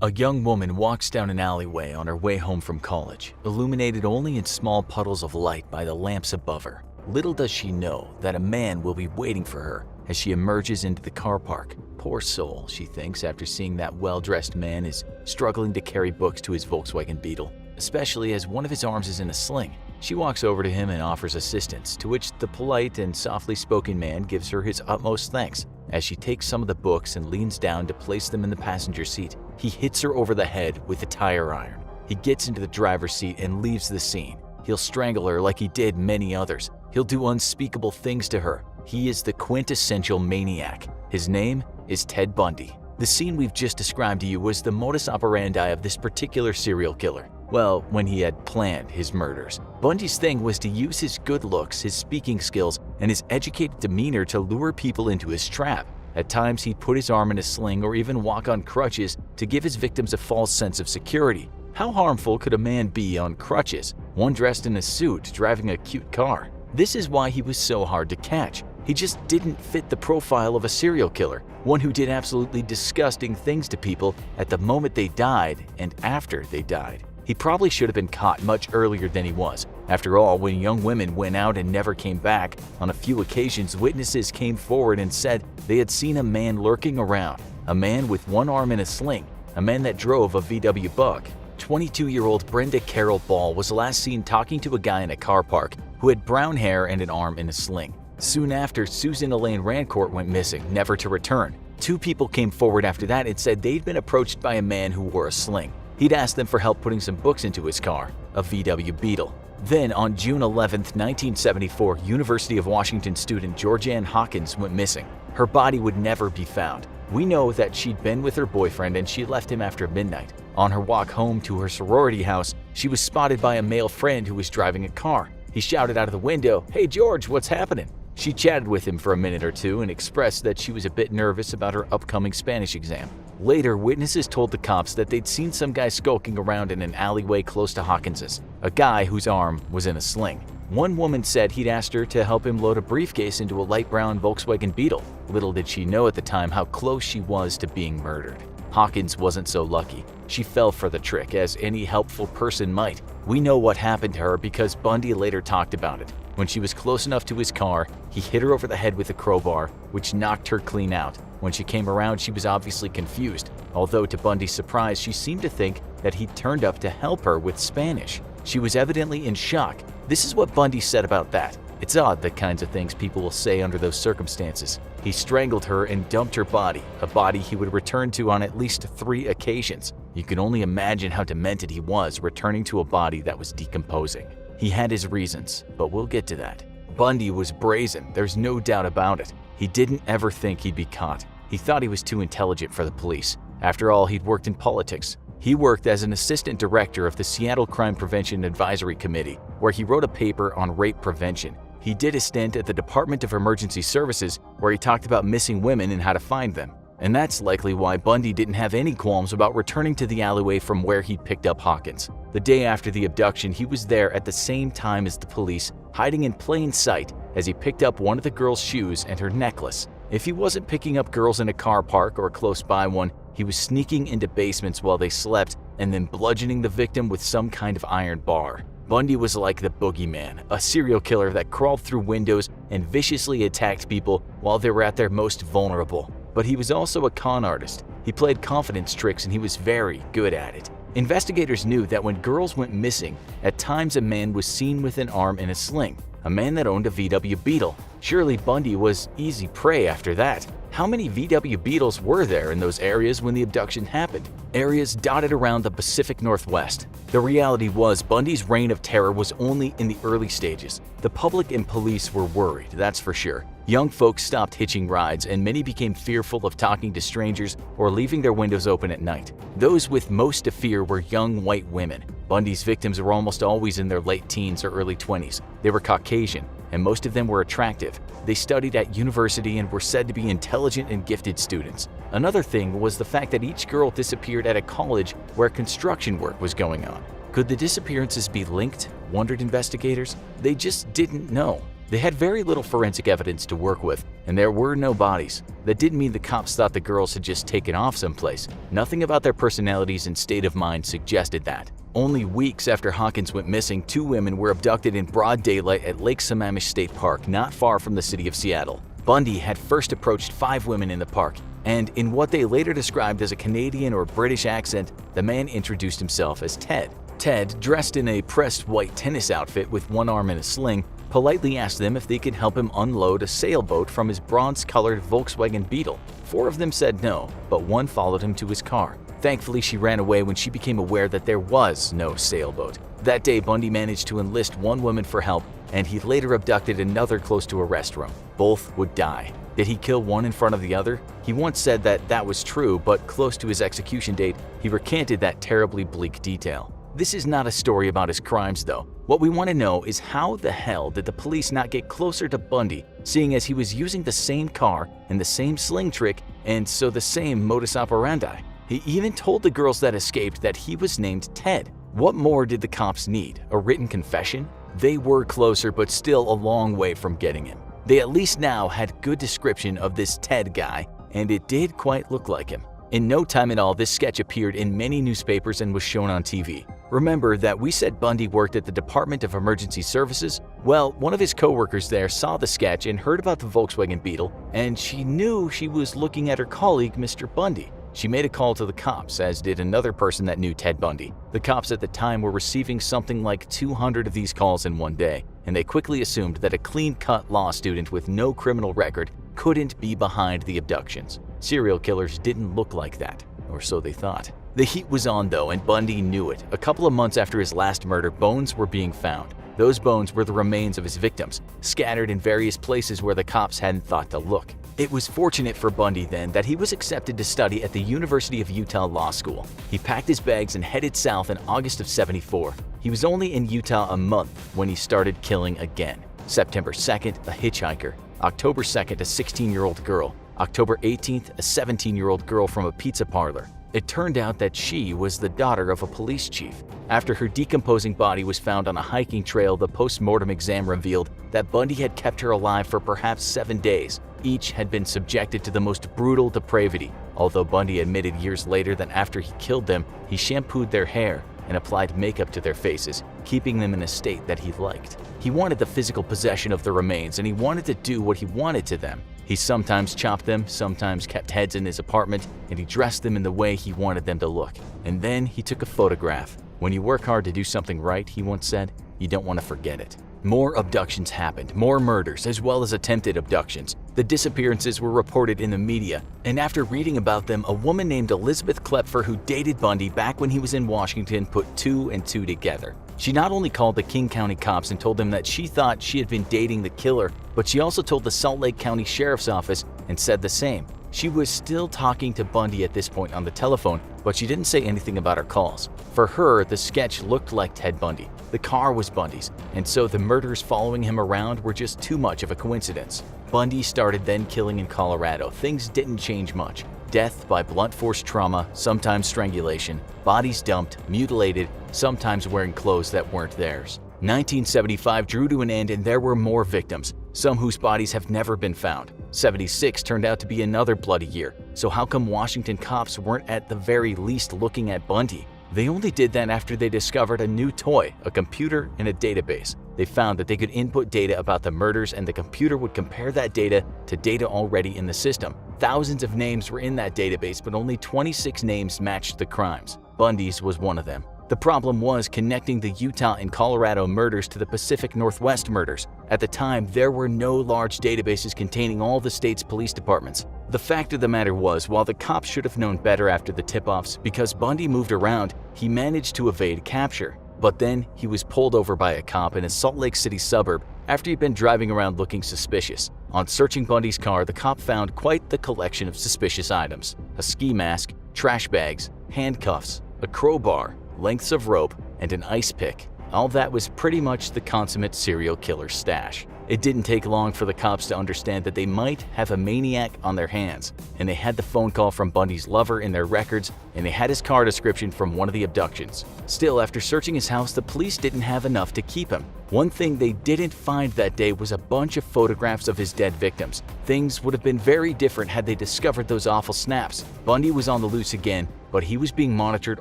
A young woman walks down an alleyway on her way home from college, illuminated only in small puddles of light by the lamps above her. Little does she know that a man will be waiting for her as she emerges into the car park. Poor soul, she thinks after seeing that well-dressed man is struggling to carry books to his Volkswagen Beetle, especially as one of his arms is in a sling. She walks over to him and offers assistance, to which the polite and softly spoken man gives her his utmost thanks. As she takes some of the books and leans down to place them in the passenger seat, he hits her over the head with a tire iron. He gets into the driver's seat and leaves the scene. He'll strangle her like he did many others. He'll do unspeakable things to her. He is the quintessential maniac. His name is Ted Bundy. The scene we've just described to you was the modus operandi of this particular serial killer. Well, when he had planned his murders. Bundy's thing was to use his good looks, his speaking skills, and his educated demeanor to lure people into his trap. At times, he'd put his arm in a sling or even walk on crutches to give his victims a false sense of security. How harmful could a man be on crutches, one dressed in a suit driving a cute car? This is why he was so hard to catch. He just didn't fit the profile of a serial killer, one who did absolutely disgusting things to people at the moment they died and after they died. He probably should have been caught much earlier than he was. After all, when young women went out and never came back, on a few occasions witnesses came forward and said they had seen a man lurking around, a man with one arm in a sling, a man that drove a VW Bug. 22-year-old Brenda Carol Ball was last seen talking to a guy in a car park who had brown hair and an arm in a sling. Soon after, Susan Elaine Rancourt went missing, never to return. 2 people came forward after that and said they'd been approached by a man who wore a sling. He'd asked them for help putting some books into his car, a VW Beetle. Then, on June 11, 1974, University of Washington student Georgianne Hawkins went missing. Her body would never be found. We know that she'd been with her boyfriend and she left him after midnight. On her walk home to her sorority house, she was spotted by a male friend who was driving a car. He shouted out of the window, "Hey George, what's happening?" She chatted with him for a minute or two and expressed that she was a bit nervous about her upcoming Spanish exam. Later, witnesses told the cops that they'd seen some guy skulking around in an alleyway close to Hawkins's, a guy whose arm was in a sling. One woman said he'd asked her to help him load a briefcase into a light brown Volkswagen Beetle. Little did she know at the time how close she was to being murdered. Hawkins wasn't so lucky. She fell for the trick, as any helpful person might. We know what happened to her because Bundy later talked about it. When she was close enough to his car, he hit her over the head with a crowbar, which knocked her clean out. When she came around, she was obviously confused, although to Bundy's surprise, she seemed to think that he'd turned up to help her with Spanish. She was evidently in shock. This is what Bundy said about that. It's odd the kinds of things people will say under those circumstances. He strangled her and dumped her body, a body he would return to on at least 3 occasions. You can only imagine how demented he was returning to a body that was decomposing. He had his reasons, but we'll get to that. Bundy was brazen, there's no doubt about it. He didn't ever think he'd be caught. He thought he was too intelligent for the police. After all, he'd worked in politics. He worked as an assistant director of the Seattle Crime Prevention Advisory Committee, where he wrote a paper on rape prevention. He did a stint at the Department of Emergency Services, where he talked about missing women and how to find them. And that's likely why Bundy didn't have any qualms about returning to the alleyway from where he'd picked up Hawkins. The day after the abduction, he was there at the same time as the police, hiding in plain sight as he picked up one of the girl's shoes and her necklace. If he wasn't picking up girls in a car park or close by one, he was sneaking into basements while they slept and then bludgeoning the victim with some kind of iron bar. Bundy was like the boogeyman, a serial killer that crawled through windows and viciously attacked people while they were at their most vulnerable. But he was also a con artist. He played confidence tricks and he was very good at it. Investigators knew that when girls went missing, at times a man was seen with an arm in a sling, a man that owned a VW Beetle. Surely Bundy was easy prey after that. How many VW Beetles were there in those areas when the abduction happened? Areas dotted around the Pacific Northwest. The reality was Bundy's reign of terror was only in the early stages. The public and police were worried, that's for sure. Young folks stopped hitching rides and many became fearful of talking to strangers or leaving their windows open at night. Those with most to fear were young white women. Bundy's victims were almost always in their late teens or early 20s. They were Caucasian, and most of them were attractive. They studied at university and were said to be intelligent and gifted students. Another thing was the fact that each girl disappeared at a college where construction work was going on. Could the disappearances be linked? Wondered investigators. They just didn't know. They had very little forensic evidence to work with, and there were no bodies. That didn't mean the cops thought the girls had just taken off someplace. Nothing about their personalities and state of mind suggested that. Only weeks after Hawkins went missing, 2 women were abducted in broad daylight at Lake Sammamish State Park, not far from the city of Seattle. Bundy had first approached 5 women in the park, and in what they later described as a Canadian or British accent, the man introduced himself as Ted. Ted, dressed in a pressed white tennis outfit with one arm in a sling, politely asked them if they could help him unload a sailboat from his bronze-colored Volkswagen Beetle. 4 of them said no, but one followed him to his car. Thankfully, she ran away when she became aware that there was no sailboat. That day, Bundy managed to enlist 1 woman for help, and he later abducted another close to a restroom. Both would die. Did he kill one in front of the other? He once said that that was true, but close to his execution date, he recanted that terribly bleak detail. This is not a story about his crimes, though. What we want to know is how the hell did the police not get closer to Bundy, seeing as he was using the same car and the same sling trick, and so the same modus operandi? He even told the girls that escaped that he was named Ted. What more did the cops need? A written confession? They were closer, but still a long way from getting him. They at least now had good description of this Ted guy, and it did quite look like him. In no time at all, this sketch appeared in many newspapers and was shown on TV. Remember that we said Bundy worked at the Department of Emergency Services? Well, one of his co-workers there saw the sketch and heard about the Volkswagen Beetle, and she knew she was looking at her colleague, Mr. Bundy. She made a call to the cops, as did another person that knew Ted Bundy. The cops at the time were receiving something like 200 of these calls in one day, and they quickly assumed that a clean-cut law student with no criminal record couldn't be behind the abductions. Serial killers didn't look like that, or so they thought. The heat was on though, and Bundy knew it. A couple of months after his last murder, bones were being found. Those bones were the remains of his victims, scattered in various places where the cops hadn't thought to look. It was fortunate for Bundy then that he was accepted to study at the University of Utah Law School. He packed his bags and headed south in August of '74. He was only in Utah a month when he started killing again. September 2nd, a hitchhiker. October 2nd, a 16-year-old girl. October 18th, a 17-year-old girl from a pizza parlor. It turned out that she was the daughter of a police chief. After her decomposing body was found on a hiking trail, the post-mortem exam revealed that Bundy had kept her alive for perhaps 7 days. Each had been subjected to the most brutal depravity, although Bundy admitted years later that after he killed them, he shampooed their hair and applied makeup to their faces, keeping them in a state that he liked. He wanted the physical possession of the remains, and he wanted to do what he wanted to them. He sometimes chopped them, sometimes kept heads in his apartment, and he dressed them in the way he wanted them to look. And then he took a photograph. When you work hard to do something right, he once said, you don't want to forget it. More abductions happened, more murders, as well as attempted abductions. The disappearances were reported in the media, and after reading about them, a woman named Elizabeth Klepfer, who dated Bundy back when he was in Washington, put 2 and 2 together. She not only called the King County cops and told them that she thought she had been dating the killer, but she also told the Salt Lake County Sheriff's Office and said the same. She was still talking to Bundy at this point on the telephone, but she didn't say anything about her calls. For her, the sketch looked like Ted Bundy. The car was Bundy's, and so the murders following him around were just too much of a coincidence. Bundy started then killing in Colorado. Things didn't change much. Death by blunt force trauma, sometimes strangulation, bodies dumped, mutilated, sometimes wearing clothes that weren't theirs. 1975 drew to an end and there were more victims, some whose bodies have never been found. 76 turned out to be another bloody year, so how come Washington cops weren't at the very least looking at Bundy? They only did that after they discovered a new toy, a computer and a database. They found that they could input data about the murders and the computer would compare that data to data already in the system. Thousands of names were in that database, but only 26 names matched the crimes. Bundy's was one of them. The problem was connecting the Utah and Colorado murders to the Pacific Northwest murders. At the time, there were no large databases containing all the state's police departments. The fact of the matter was, while the cops should have known better after the tip-offs, because Bundy moved around, he managed to evade capture. But then, he was pulled over by a cop in a Salt Lake City suburb after he'd been driving around looking suspicious. On searching Bundy's car, the cop found quite the collection of suspicious items: a ski mask, trash bags, handcuffs, a crowbar, lengths of rope, and an ice pick. All that was pretty much the consummate serial killer's stash. It didn't take long for the cops to understand that they might have a maniac on their hands, and they had the phone call from Bundy's lover in their records, and they had his car description from one of the abductions. Still, after searching his house, the police didn't have enough to keep him. One thing they didn't find that day was a bunch of photographs of his dead victims. Things would have been very different had they discovered those awful snaps. Bundy was on the loose again, but he was being monitored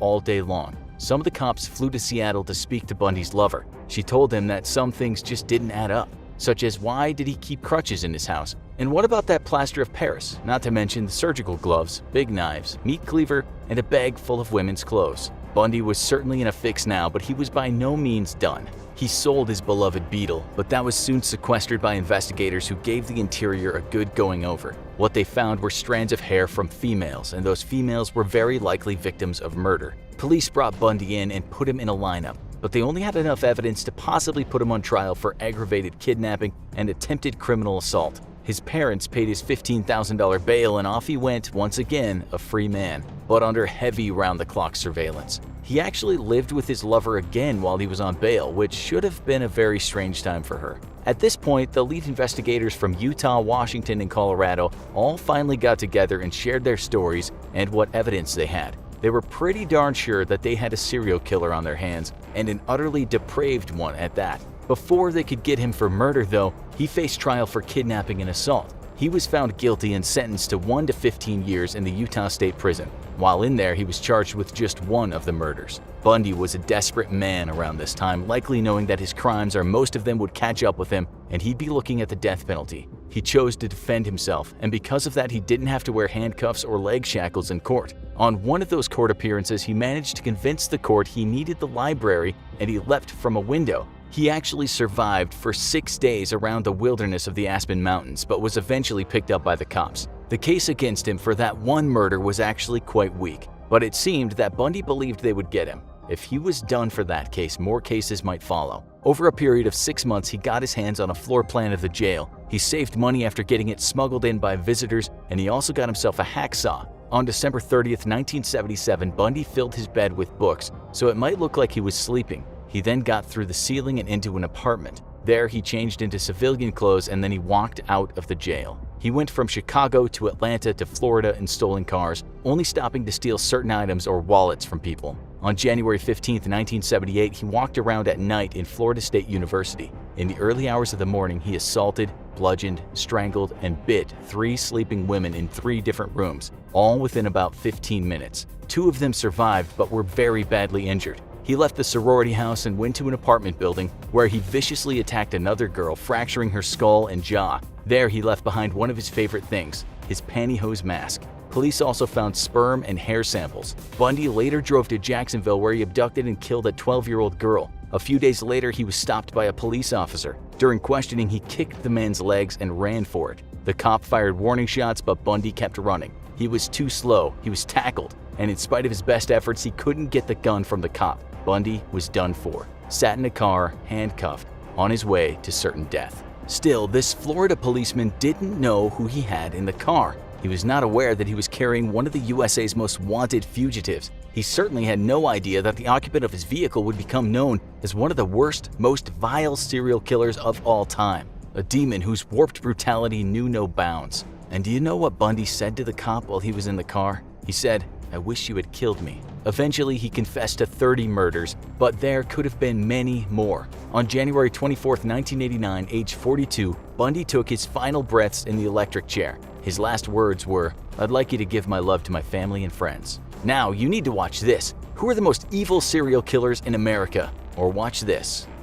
all day long. Some of the cops flew to Seattle to speak to Bundy's lover. She told him that some things just didn't add up, such as why did he keep crutches in his house? And what about that plaster of Paris? Not to mention the surgical gloves, big knives, meat cleaver, and a bag full of women's clothes. Bundy was certainly in a fix now, but he was by no means done. He sold his beloved Beetle, but that was soon sequestered by investigators who gave the interior a good going over. What they found were strands of hair from females, and those females were very likely victims of murder. Police brought Bundy in and put him in a lineup, but they only had enough evidence to possibly put him on trial for aggravated kidnapping and attempted criminal assault. His parents paid his $15,000 bail and off he went, once again, a free man, but under heavy round-the-clock surveillance. He actually lived with his lover again while he was on bail, which should have been a very strange time for her. At this point, the lead investigators from Utah, Washington, and Colorado all finally got together and shared their stories and what evidence they had. They were pretty darn sure that they had a serial killer on their hands, and an utterly depraved one at that. Before they could get him for murder, though, he faced trial for kidnapping and assault. He was found guilty and sentenced to 1 to 15 years in the Utah State Prison. While in there, he was charged with just one of the murders. Bundy was a desperate man around this time, likely knowing that his crimes or most of them would catch up with him and he'd be looking at the death penalty. He chose to defend himself, and because of that, he didn't have to wear handcuffs or leg shackles in court. On one of those court appearances, he managed to convince the court he needed the library and he leapt from a window. He actually survived for 6 days around the wilderness of the Aspen Mountains, but was eventually picked up by the cops. The case against him for that one murder was actually quite weak, but it seemed that Bundy believed they would get him. If he was done for that case, more cases might follow. Over a period of 6 months, he got his hands on a floor plan of the jail. He saved money after getting it smuggled in by visitors, and he also got himself a hacksaw. On December 30th, 1977, Bundy filled his bed with books, so it might look like he was sleeping. He then got through the ceiling and into an apartment. There, he changed into civilian clothes and then he walked out of the jail. He went from Chicago to Atlanta to Florida in stolen cars, only stopping to steal certain items or wallets from people. On January 15, 1978, he walked around at night in Florida State University. In the early hours of the morning, he assaulted, bludgeoned, strangled, and bit 3 sleeping women in 3 different rooms, all within about 15 minutes. 2 of them survived but were very badly injured. He left the sorority house and went to an apartment building where he viciously attacked another girl, fracturing her skull and jaw. There, he left behind one of his favorite things, his pantyhose mask. Police also found sperm and hair samples. Bundy later drove to Jacksonville where he abducted and killed a 12-year-old girl. A few days later, he was stopped by a police officer. During questioning, he kicked the man's legs and ran for it. The cop fired warning shots, but Bundy kept running. He was too slow, he was tackled, and in spite of his best efforts, he couldn't get the gun from the cop. Bundy was done for, sat in a car, handcuffed, on his way to certain death. Still, this Florida policeman didn't know who he had in the car. He was not aware that he was carrying one of the USA's most wanted fugitives. He certainly had no idea that the occupant of his vehicle would become known as one of the worst, most vile serial killers of all time. A demon whose warped brutality knew no bounds. And do you know what Bundy said to the cop while he was in the car? He said, "I wish you had killed me." Eventually, he confessed to 30 murders, but there could have been many more. On January 24, 1989, age 42, Bundy took his final breaths in the electric chair. His last words were, "I'd like you to give my love to my family and friends." Now, you need to watch this. Who are the most evil serial killers in America? Or watch this.